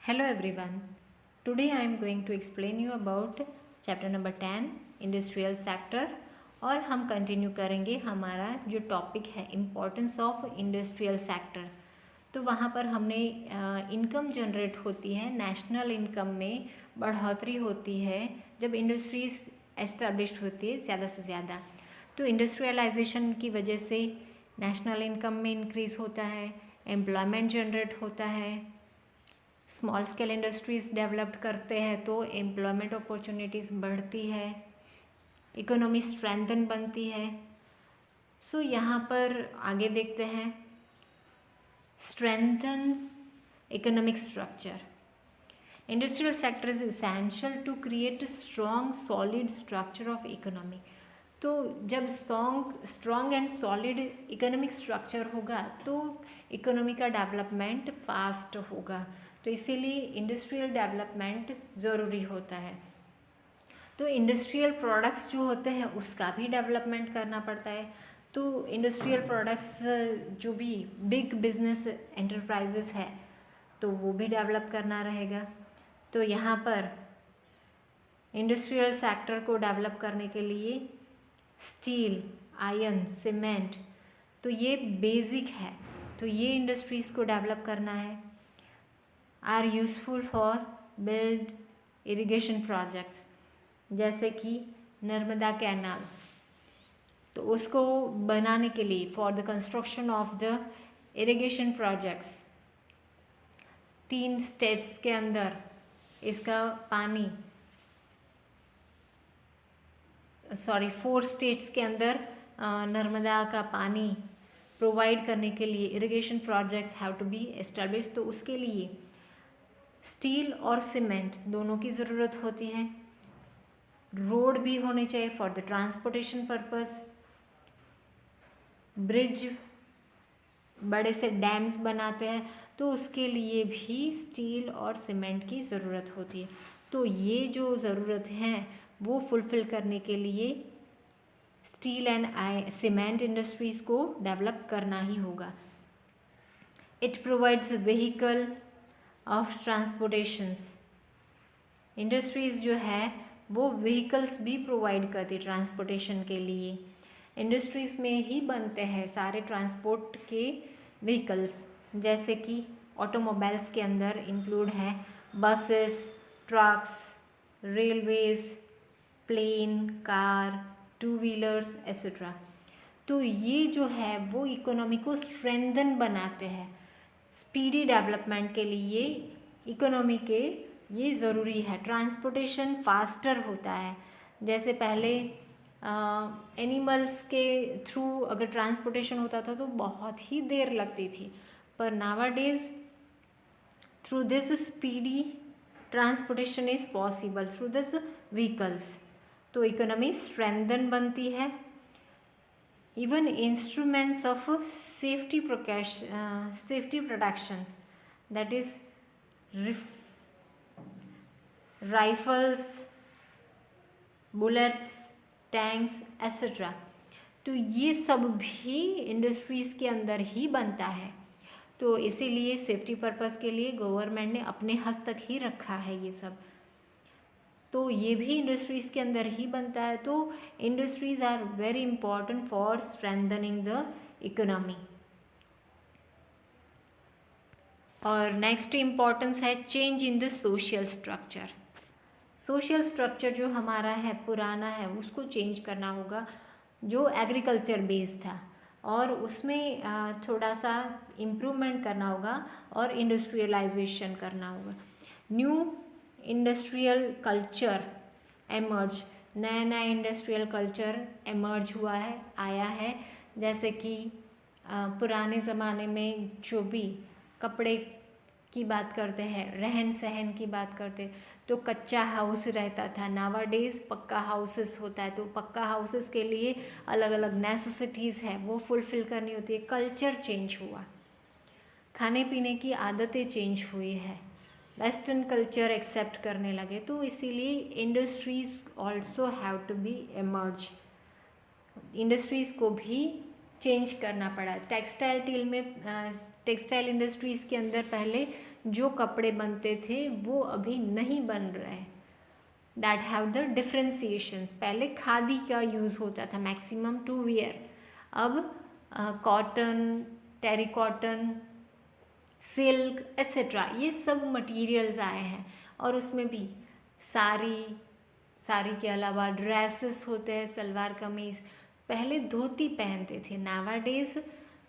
Hello everyone. Today I am going to explain you about chapter number 10 industrial sector और हम continue करेंगे हमारा जो टॉपिक है इम्पोर्टेंस ऑफ इंडस्ट्रियल सेक्टर। तो वहाँ पर हमने इनकम जनरेट होती है, नेशनल इनकम में बढ़ोतरी होती है जब इंडस्ट्रीज एस्टेब्लिश्ड होती है ज़्यादा से ज़्यादा। तो इंडस्ट्रियलाइजेशन की वजह से नेशनल इनकम में इंक्रीज़ होता है, एम्प्लॉयमेंट जनरेट होता है, स्मॉल स्केल इंडस्ट्रीज़ डेवलप करते हैं तो एम्प्लॉयमेंट अपॉर्चुनिटीज़ बढ़ती है, इकोनॉमी स्ट्रेंथन बनती है। सो यहाँ पर आगे देखते हैं strengthen economic structure. Industrial sector is essential to create strong solid structure of economy. तो जब strong and solid economic structure होगा तो इकोनॉमी का डेवलपमेंट फास्ट होगा। तो इसीलिए इंडस्ट्रियल डेवलपमेंट ज़रूरी होता है। तो इंडस्ट्रियल प्रोडक्ट्स जो होते हैं उसका भी डेवलपमेंट करना पड़ता है। तो इंडस्ट्रियल प्रोडक्ट्स जो भी बिग बिजनेस एंटरप्राइजेस है तो वो भी डेवलप करना रहेगा। तो यहाँ पर इंडस्ट्रियल सेक्टर को डेवलप करने के लिए स्टील, आयरन, सीमेंट तो ये बेसिक है। तो ये इंडस्ट्रीज़ को डेवलप करना है। Are useful for build irrigation projects, जैसे कि नर्मदा कैनाल, तो उसको बनाने के लिए for the construction of the irrigation projects 3 states के अंदर इसका पानी 4 स्टेट्स के अंदर नर्मदा का पानी प्रोवाइड करने के लिए irrigation projects have to be establish. तो उसके लिए स्टील और सीमेंट दोनों की ज़रूरत होती है। रोड भी होने चाहिए for the transportation purpose. Bridge, बड़े से डैम्स बनाते हैं तो उसके लिए भी स्टील और सीमेंट की ज़रूरत होती है। तो ये जो ज़रूरत है वो फुलफ़िल करने के लिए स्टील एंड सीमेंट इंडस्ट्रीज़ को डेवलप करना ही होगा। It provides vehicle of transportations. Industries जो है वो व्हीकल्स भी प्रोवाइड करती है ट्रांसपोर्टेशन के लिए। इंडस्ट्रीज़ में ही बनते हैं सारे ट्रांसपोर्ट के व्हीकल्स, जैसे कि ऑटोमोबाइल्स के अंदर इंक्लूड है buses, trucks, railways, plane, car, 2 wheelers etcetera. तो ये जो है वो इकोनॉमी को स्ट्रेंथन बनाते हैं। स्पीडी डेवलपमेंट के लिए इकोनॉमी के ये ज़रूरी है। ट्रांसपोर्टेशन फास्टर होता है। जैसे पहले एनिमल्स के थ्रू अगर ट्रांसपोर्टेशन होता था तो बहुत ही देर लगती थी, पर nowadays through this speedy transportation is possible through this vehicles. तो इकोनॉमी स्ट्रेंथन बनती है। Even instruments of safety protections, that is rifles, bullets, tanks etcetera, तो ये सब भी इंडस्ट्रीज़ के अंदर ही बनता है। तो इसीलिए सेफ्टी पर्पस के लिए गवर्नमेंट ने अपने हद तक ही रखा है ये सब। तो ये भी इंडस्ट्रीज़ के अंदर ही बनता है। तो industries are very important for strengthening the economy. और नेक्स्ट इम्पॉर्टेंस है change in the social structure. Social structure जो हमारा है पुराना है उसको चेंज करना होगा, जो एग्रीकल्चर बेस्ड था, और उसमें थोड़ा सा इम्प्रूवमेंट करना होगा और इंडस्ट्रियलाइजेशन करना होगा। न्यू इंडस्ट्रियल कल्चर एमर्ज, नया नया इंडस्ट्रियल कल्चर एमर्ज हुआ है, आया है। जैसे कि पुराने ज़माने में जो भी कपड़े की बात करते हैं, रहन सहन की बात करते तो कच्चा हाउस रहता था। नावाडेज पक्का हाउसेस होता है। तो पक्का हाउसेस के लिए अलग अलग नेसेसिटीज़ है वो फुलफ़िल करनी होती है। कल्चर चेंज हुआ, खाने पीने की आदतें चेंज हुई है, वेस्टर्न कल्चर एक्सेप्ट करने लगे। तो इसीलिए industries also have to be emerge. Industries को भी चेंज करना पड़ा। टेक्सटाइल इंडस्ट्रीज़ के अंदर पहले जो कपड़े बनते थे वो अभी नहीं बन रहे, दैट हैव द डिफ्रेंसिएशंस। पहले खादी का यूज़ होता था मैक्सिमम टू वियर, अब कॉटन, टेरिकॉटन, सिल्क एसेट्रा ये सब मटेरियल्स आए हैं। और उसमें भी साड़ी के अलावा ड्रेसेस होते हैं, सलवार कमीज़। पहले धोती पहनते थे, नावाडेज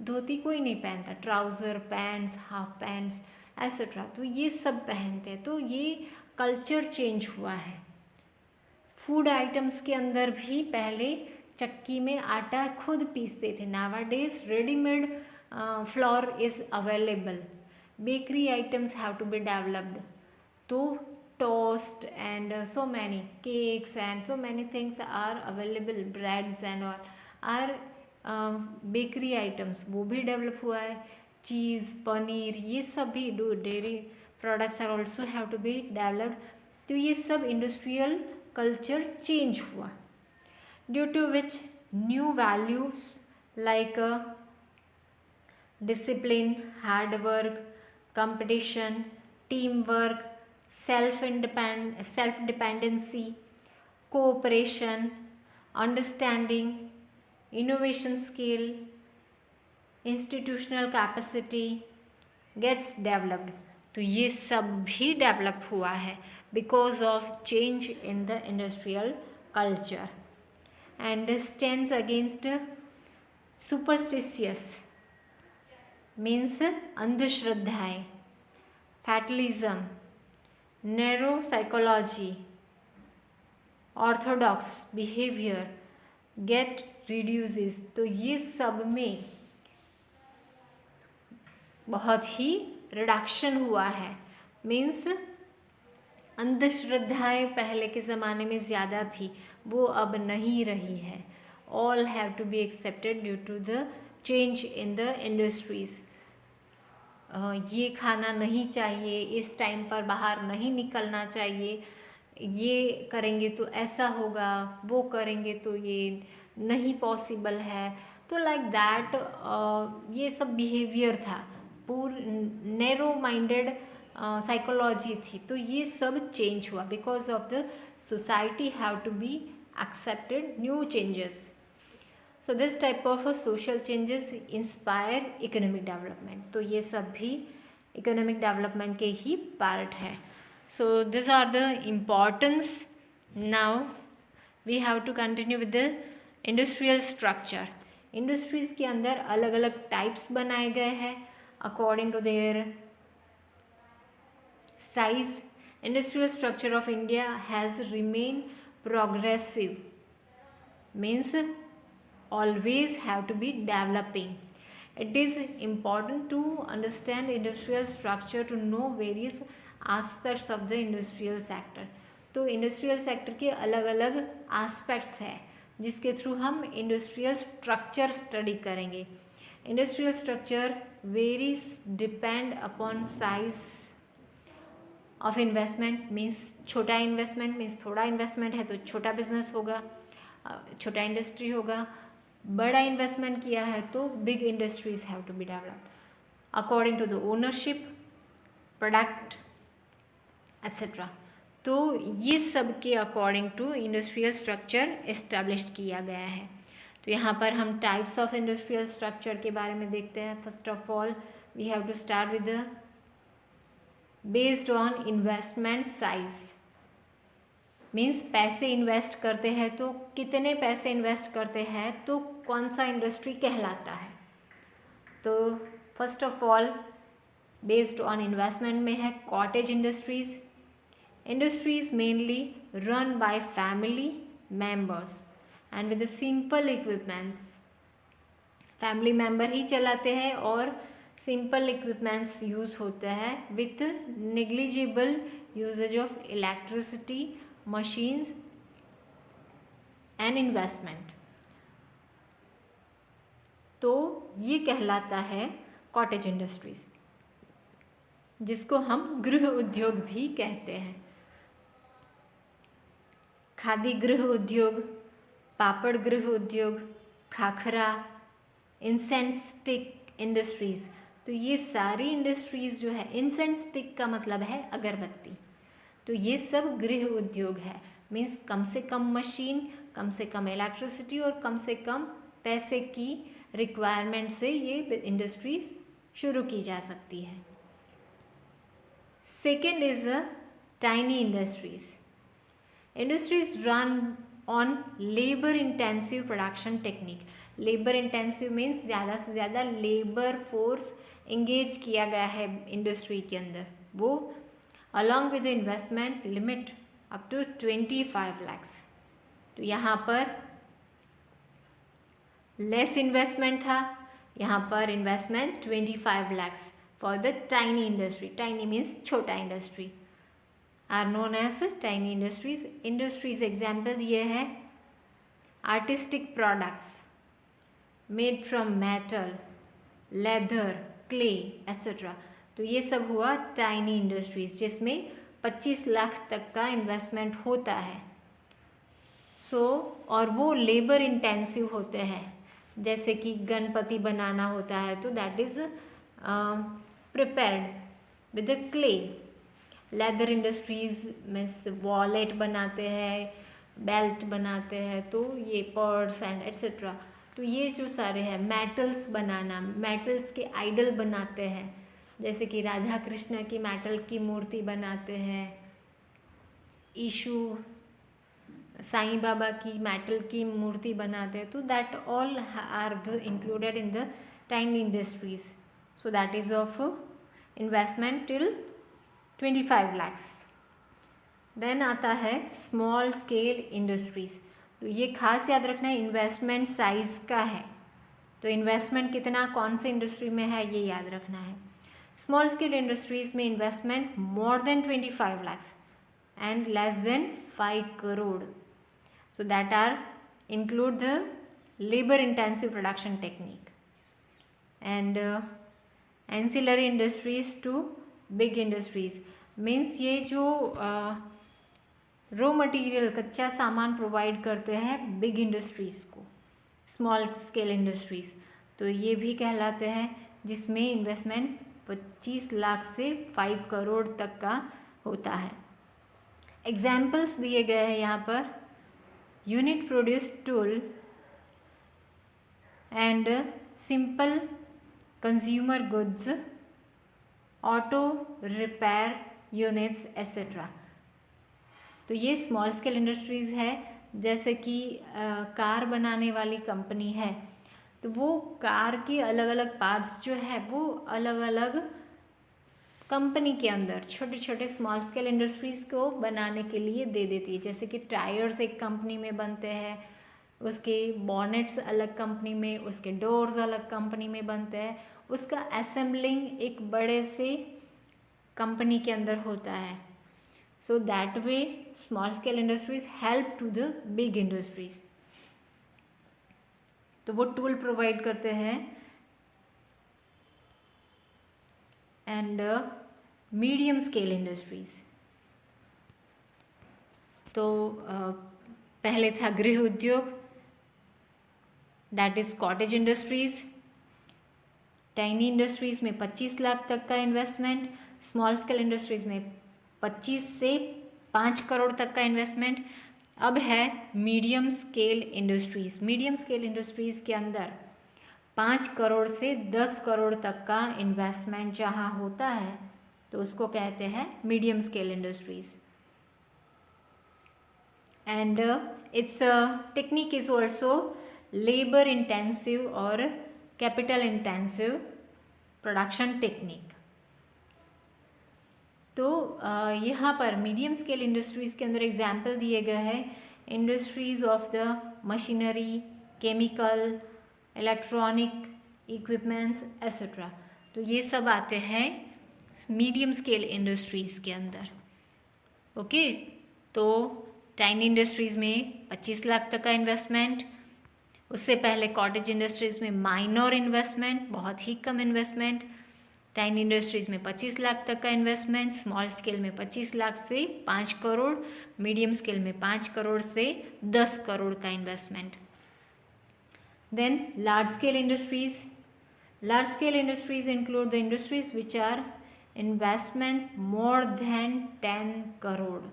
धोती कोई नहीं पहनता, trouser, pants, half pants etcetera, तो ये सब पहनते हैं। तो ये कल्चर चेंज हुआ है। फूड आइटम्स के अंदर भी पहले चक्की में आटा खुद पीसते थे, nowadays readymade flour is available. Bakery items have to be developed, तो toast and so many cakes and so many things are available, breads and all are bakery items, वो भी डेवलप हुआ है। चीज़, पनीर, ये सब भी dairy products are also have to be developed. तो ये सब इंडस्ट्रियल कल्चर चेंज हुआ, due to which new values like discipline, hard work, competition, team work, self dependency, cooperation, understanding, innovation skill, institutional capacity gets developed। तो ये सब भी develop हुआ है because of change in the industrial culture. And stands against superstitious means अंधश्रद्धाएं, fatalism, narrow psychology, orthodox behaviour get reduces. तो ये सब में बहुत ही रिडक्शन हुआ है। मीन्स अंधश्रद्धाएं पहले के ज़माने में ज़्यादा थी, वो अब नहीं रही है। All have to be accepted due to the change in the industries. ये खाना नहीं चाहिए, इस टाइम पर बाहर नहीं निकलना चाहिए, ये करेंगे तो ऐसा होगा, वो करेंगे तो ये नहीं पॉसिबल है। तो लाइक दैट ये सब बिहेवियर था, नैरो माइंडेड साइकोलॉजी थी। तो ये सब चेंज हुआ because of the society have to be accepted new changes. So this type of social changes inspire economic development. तो ये सब भी इकोनॉमिक डेवलपमेंट के ही पार्ट है। So this are the importance. Now we have to continue with the industrial structure. Industries के अंदर अलग अलग टाइप्स बनाए गए हैं according to their size. Industrial structure of India has remain progressive, means always have to be developing. It is important to understand industrial structure to know various aspects of the industrial sector. तो industrial sector के अलग अलग aspects हैं जिसके through हम industrial structure study करेंगे। Industrial structure varies depend upon size of investment. Means छोटा investment means थोड़ा इन्वेस्टमेंट है तो छोटा बिजनेस होगा, छोटा इंडस्ट्री होगा। बड़ा इन्वेस्टमेंट किया है तो big industries have to be developed according to the ownership, product etcetera. तो ये सब के according to industrial structure establish किया गया है। तो यहाँ पर हम टाइप्स ऑफ इंडस्ट्रियल स्ट्रक्चर के बारे में देखते हैं। First of all we have to start with the based on investment size. Means पैसे इन्वेस्ट करते हैं तो कितने पैसे इन्वेस्ट करते हैं तो कौन सा इंडस्ट्री कहलाता है। तो first of all based on investment में है cottage industries. Industries mainly run by family members and with simple equipments. Family member ही चलाते हैं और सिंपल इक्विपमेंट्स यूज़ होता है with negligible usages of electricity, machines and investment. तो ये कहलाता है कॉटेज इंडस्ट्रीज, जिसको हम गृह उद्योग भी कहते हैं। खादी गृह उद्योग, पापड़ गृह उद्योग, खाखरा, इंसेंस स्टिक इंडस्ट्रीज। तो ये सारी इंडस्ट्रीज़ जो है, इंसेंस स्टिक का मतलब है अगरबत्ती, तो ये सब गृह उद्योग है। मीन्स कम से कम मशीन, कम से कम इलेक्ट्रिसिटी और कम से कम पैसे की रिक्वायरमेंट से ये इंडस्ट्रीज शुरू की जा सकती है। Second is a tiny industries. Industries run on labour intensive production technique. Labour intensive means ज़्यादा से ज़्यादा लेबर फोर्स इंगेज किया गया है इंडस्ट्री के अंदर, वो along with investment limit up to 25 lakhs। तो यहाँ पर लेस इन्वेस्टमेंट था, यहाँ पर investment 25 lakhs for the tiny industry. Tiny means छोटा industry, are known as tiny industries. Industries example दिए हैं artistic products made from metal, leather, clay etcetera. तो ये सब हुआ टाइनी इंडस्ट्रीज जिसमें 25 लाख तक का इन्वेस्टमेंट होता है। और वो लेबर इंटेंसिव होते हैं, जैसे कि गणपति बनाना होता है तो that is prepared with clay. Leather industries में वॉलेट बनाते हैं, बेल्ट बनाते हैं, तो ये पर्स एंड एट्सेट्रा। तो ये जो सारे हैं, मेटल्स बनाना, मेटल्स के आइडल बनाते हैं, जैसे कि राधा कृष्ण की मेटल की मूर्ति बनाते हैं, ईशु साईं बाबा की मेटल की मूर्ति बनाते हैं। तो that all are the included in the tiny industries. So that is of investment till 25 lakhs। Then आता है स्मॉल स्केल इंडस्ट्रीज। तो ये खास याद रखना है, इन्वेस्टमेंट साइज का है, तो इन्वेस्टमेंट कितना कौन से इंडस्ट्री में है ये याद रखना है। स्मॉल स्केल इंडस्ट्रीज में investment more than 25 lakhs and less than 5 crore। So that are include the labor intensive production technique and ancillary industries to big industries means ये जो रॉ मटेरियल कच्चा सामान प्रोवाइड करते हैं बिग इंडस्ट्रीज़ को, small scale industries, तो ये भी कहलाते हैं जिसमें इन्वेस्टमेंट 25 लाख से 5 करोड़ तक का होता है। एग्जाम्पल्स दिए गए हैं यहाँ पर, unit produce tool and simple consumer goods, auto repair units etcetera. तो ये स्मॉल स्केल इंडस्ट्रीज़ है। जैसे कि कार बनाने वाली कंपनी है, तो वो कार के अलग अलग पार्ट्स जो है वो अलग अलग कंपनी के अंदर छोटे छोटे स्मॉल स्केल इंडस्ट्रीज़ को बनाने के लिए दे देती है। जैसे कि टायर्स एक कंपनी में बनते हैं, उसके बॉनेट्स अलग कंपनी में, उसके डोर्स अलग कंपनी में बनते हैं, उसका असेंबलिंग एक बड़े से कंपनी के अंदर होता है। So that way small scale industries help to the big industries. तो वो टूल प्रोवाइड करते हैं। एंड मीडियम स्केल इंडस्ट्रीज, तो पहले था गृह उद्योग, that is cottage industries. Tiny industries में 25 लाख तक का इन्वेस्टमेंट, स्मॉल स्केल इंडस्ट्रीज में 25 से 5 करोड़ तक का इन्वेस्टमेंट। अब है medium scale industries. Medium scale industries के अंदर 5 करोड़ से 10 करोड़ तक का इन्वेस्टमेंट जहाँ होता है तो उसको कहते हैं medium scale industries. And it's technique is also labour intensive और कैपिटल इंटेंसिव प्रोडक्शन टेक्निक। तो यहाँ पर मीडियम स्केल इंडस्ट्रीज़ के अंदर एग्जाम्पल दिए गए हैं, industries of the machinery, chemical, electronic equipments etcetera. तो ये सब आते हैं मीडियम स्केल इंडस्ट्रीज़ के अंदर। ओके, तो टाइनी इंडस्ट्रीज़ में 25 लाख तक का इन्वेस्टमेंट, उससे पहले कॉटेज इंडस्ट्रीज़ में माइनर इन्वेस्टमेंट, बहुत ही कम इन्वेस्टमेंट। टाइनी इंडस्ट्रीज़ में 25 लाख तक का इन्वेस्टमेंट, स्मॉल स्केल में 25 लाख से 5 करोड़, मीडियम स्केल में 5 करोड़ से 10 करोड़ का investment. Then large scale industries, Large scale industries include the industries which are investment more than 10 crore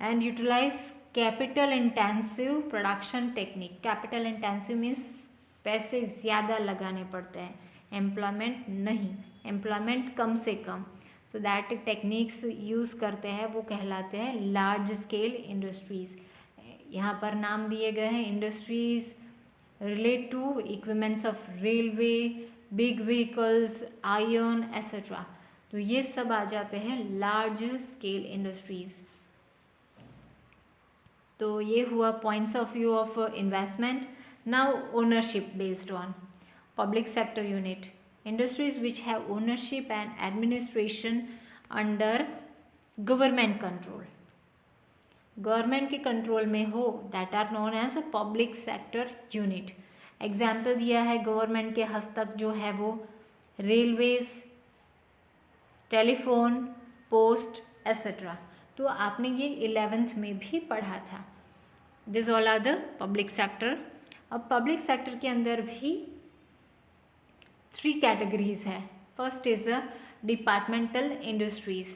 and utilize capital intensive production technique. Capital intensive means पैसे ज़्यादा लगाने पड़ते हैं, एम्प्लॉयमेंट नहीं, एम्प्लॉयमेंट कम से कम, सो दैट टेक्निक्स यूज़ करते हैं वो कहलाते हैं लार्ज स्केल इंडस्ट्रीज़. यहाँ पर नाम दिए गए हैं industries relate to equipments of railway, big vehicles, iron etcetera. तो ये सब आ जाते हैं लार्ज स्केल इंडस्ट्रीज़. तो ये हुआ points of view of investment. Now ownership based on public sector unit. Industries which have ownership and administration under government control, government के control में हो, that are known as a public sector unit. Example दिया है government के हस्तक जो है वो railways, telephone, post etcetera. तो आपने ये 11th में भी पढ़ा था. This all are the public sector. अब पब्लिक सेक्टर के अंदर भी 3 कैटेगरीज है. First is a departmental industries.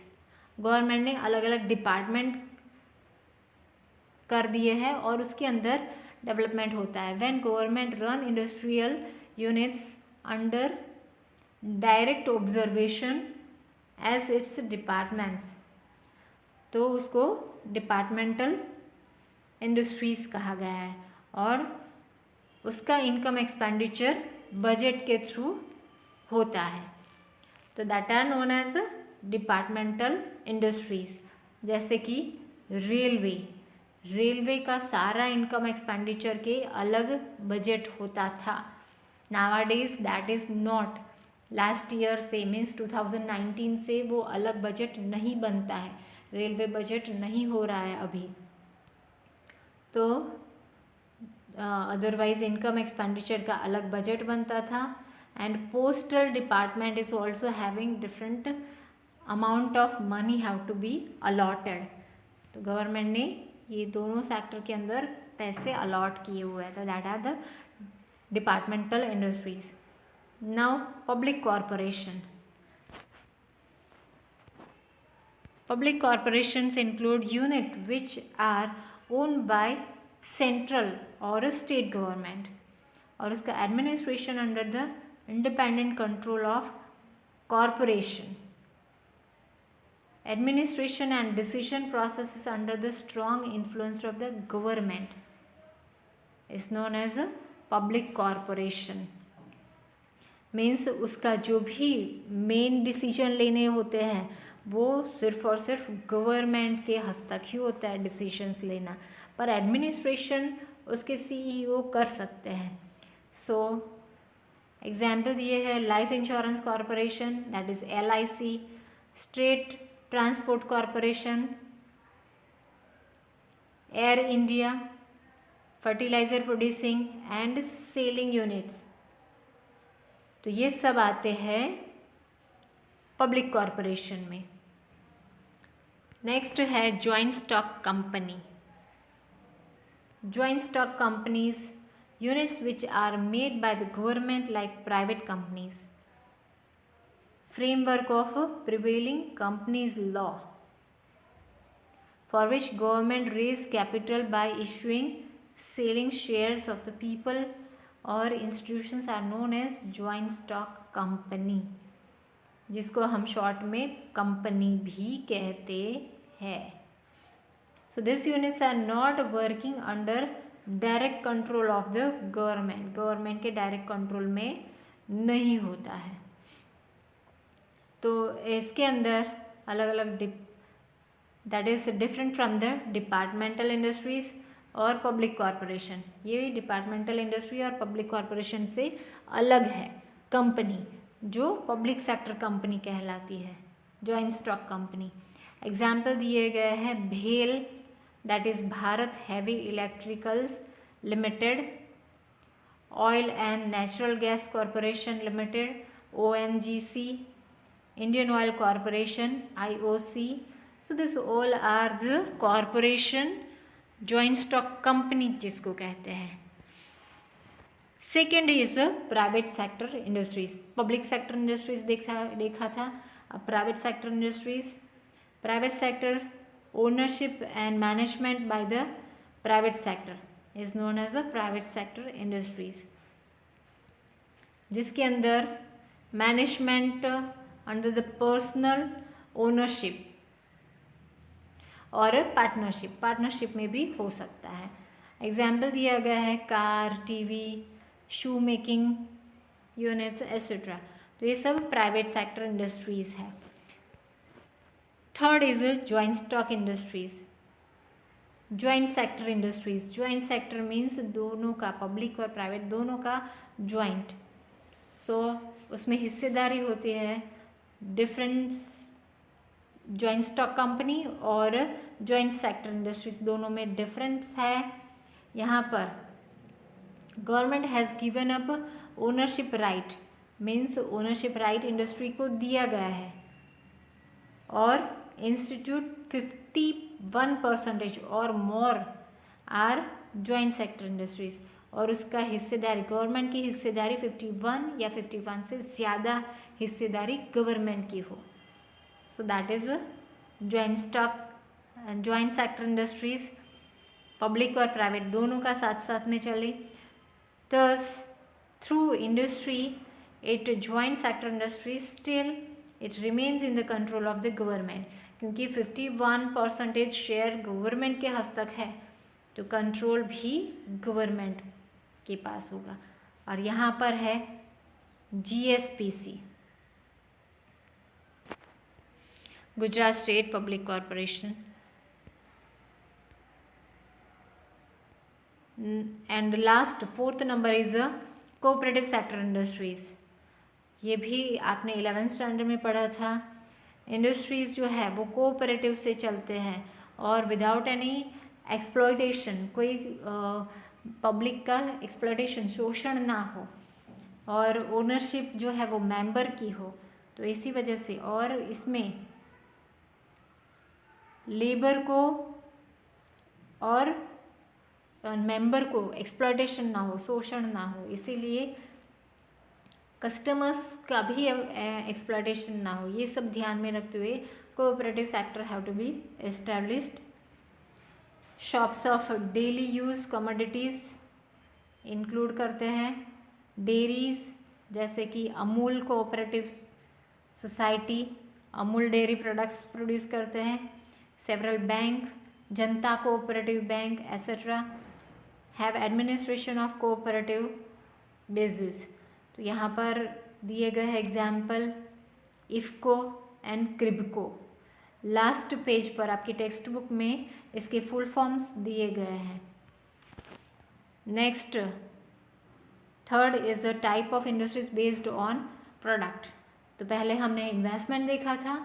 Government ने अलग अलग डिपार्टमेंट कर दिए हैं और उसके अंदर डेवलपमेंट होता है. When government run industrial units under direct observation as its departments, तो उसको डिपार्टमेंटल इंडस्ट्रीज़ कहा गया है और उसका इनकम एक्सपेंडिचर बजट के थ्रू होता है. तो that are known as the departmental industries. जैसे कि रेलवे का सारा इनकम एक्सपेंडिचर के अलग बजट होता था. Nowadays that is not. Last year से मीन्स 2019 से वो अलग बजट नहीं बनता है, रेलवे बजट नहीं हो रहा है अभी. तो अदरवाइज इनकम एक्सपेंडिचर का अलग बजट बनता था. And postal department is also having different amount of money have to be allotted. तो गवर्नमेंट ने ये दोनों सेक्टर के अंदर पैसे अलॉट किए हुए हैं. तो that are the departmental industries. Now public corporation. Public corporations include units which are owned by central or a state government और उसका administration under the independent control of corporation. Administration and decision processes under the strong influence of the government is known as a public corporation. Means उसका जो भी main decision लेने होते हैं वो सिर्फ और सिर्फ गवर्नमेंट के हस्तक ही होता है डिसीजंस लेना, पर एडमिनिस्ट्रेशन उसके सीईओ कर सकते हैं. सो एग्जाम्पल दिए है life insurance corporation that is LIC, state transport corporation, air India, fertiliser producing and selling units. तो ये सब आते हैं पब्लिक कॉरपोरेशन में. नेक्स्ट है joint stock company. Joint stock companies units which are made by the government like private companies. Framework of prevailing companies law for which government raise capital by issuing selling shares of the people और institutions are known as joint stock company, जिसको हम short में company भी कहते हैं. So this units are not working under direct control of the government. Government के direct control में नहीं होता है. तो इसके अंदर अलग अलग that is different from the departmental industries और पब्लिक कॉरपोरेशन. ये डिपार्टमेंटल इंडस्ट्री और पब्लिक कॉरपोरेशन से अलग है कंपनी, जो पब्लिक सेक्टर कंपनी कहलाती है, जॉइंट स्टॉक कंपनी. एग्जाम्पल दिए गए हैं भेल that is Bharat heavy electricals limited, oil and natural gas corporation limited ONGC, Indian oil corporation IOC. So this all are the corporation joint stock company जिसको कहते हैं. Second is private sector industries. Public sector industries देखा था. अब private sector industries. Private sector ownership and management by the private sector is known as a private sector industries, जिसके अंदर management under the personal ownership और partnership में भी हो सकता है. एग्जाम्पल दिया गया है कार, टीवी, शू मेकिंग यूनिट्स एसेट्रा. तो ये सब प्राइवेट सेक्टर इंडस्ट्रीज है. Third is joint stock industries. Joint sector industries. Joint sector means दोनों का, पब्लिक और प्राइवेट दोनों का ज्वाइंट. सो उसमें हिस्सेदारी होती है. डिफरेंट ज्वाइंट स्टॉक कंपनी और ज्वाइंट सेक्टर इंडस्ट्रीज दोनों में डिफरेंस है. यहाँ पर government has given up ownership right, means ownership right industry को दिया गया है, और इंस्टीट्यूट 51% और मोर आर ज्वाइंट सेक्टर इंडस्ट्रीज, और उसका हिस्सेदारी, गवर्नमेंट की हिस्सेदारी 51 या 51 से ज़्यादा हिस्सेदारी गवर्नमेंट की हो. So that is joint sector industries. Public और प्राइवेट दोनों का साथ साथ में चले. Thus, through industry, joint sector industry still it remains in the control of the government. क्योंकि 51% शेयर गवर्नमेंट के हस्तक है, तो कंट्रोल भी गवर्नमेंट के पास होगा. और यहाँ पर है GSPC, Gujarat state public corporation. And last fourth number is cooperative sector industries. ये भी आपने 11th स्टैंडर्ड में पढ़ा था. इंडस्ट्रीज जो है वो कोऑपरेटिव से चलते हैं और विदाउट एनी एक्सप्लॉयटेशन, कोई पब्लिक का एक्सप्लॉयटेशन, शोषण ना हो, और ओनरशिप जो है वो मेंबर की हो. तो इसी वजह से, और इसमें लेबर को और मेंबर को एक्सप्लॉयटेशन ना हो, शोषण ना हो, इसीलिए कस्टमर्स का भी एक्सप्लॉयटेशन ना हो. ये सब ध्यान में रखते हुए cooperative sector have to be established. Shops of daily use commodities include करते हैं. डेयरीज जैसे कि Amul cooperative society Amul dairy products produce करते हैं. Several bank, Janata cooperative bank etcetera have administration of cooperative basis. तो यहाँ पर दिए गए हैं example IFFCO and KRIBHCO. Last page पर आपकी टेक्स्ट बुक में इसके फुल फॉर्म्स दिए गए हैं. Next, third is a type of industries based on product. तो पहले हमने इन्वेस्टमेंट देखा था,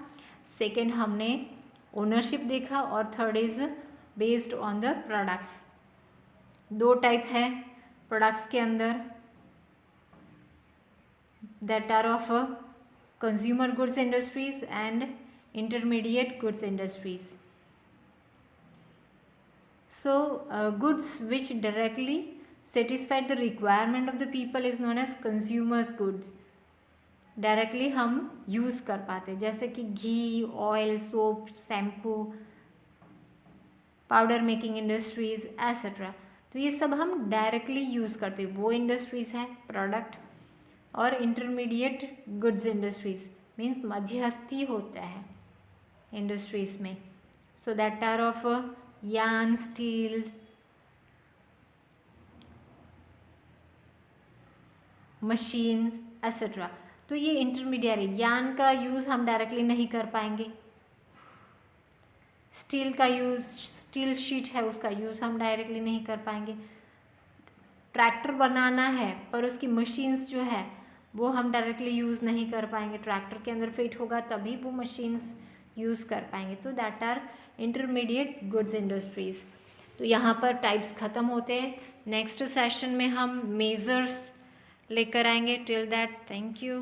सेकेंड हमने ओनरशिप देखा, और third is based on the products. दो टाइप है प्रोडक्ट्स के अंदर, that are of consumer goods industries and intermediate goods industries. So goods which directly satisfy the requirement of the people is known as consumers goods. Directly हम use कर पाते, जैसे कि घी, oil, soap, shampoo, powder making industries etcetera. तो ये सब हम डायरेक्टली यूज़ करते, वो इंडस्ट्रीज़ है प्रोडक्ट. और इंटरमीडिएट गुड्स इंडस्ट्रीज मीन्स मध्यस्थी होता है इंडस्ट्रीज में. So that are of yarn, steel, machines etcetera. तो ये इंटरमीडिएट. यार्न का यूज़ हम डायरेक्टली नहीं कर पाएंगे. स्टील का यूज़, स्टील शीट है उसका यूज़ हम डायरेक्टली नहीं कर पाएंगे. ट्रैक्टर बनाना है पर उसकी मशीन्स जो है वो हम डायरेक्टली यूज़ नहीं कर पाएंगे. ट्रैक्टर के अंदर फिट होगा तभी वो मशीन्स यूज़ कर पाएंगे. तो that are intermediate goods industries. तो यहाँ पर टाइप्स ख़त्म होते हैं. नेक्स्ट सेशन में हम मेजर्स लेकर आएंगे. Till that, thank you.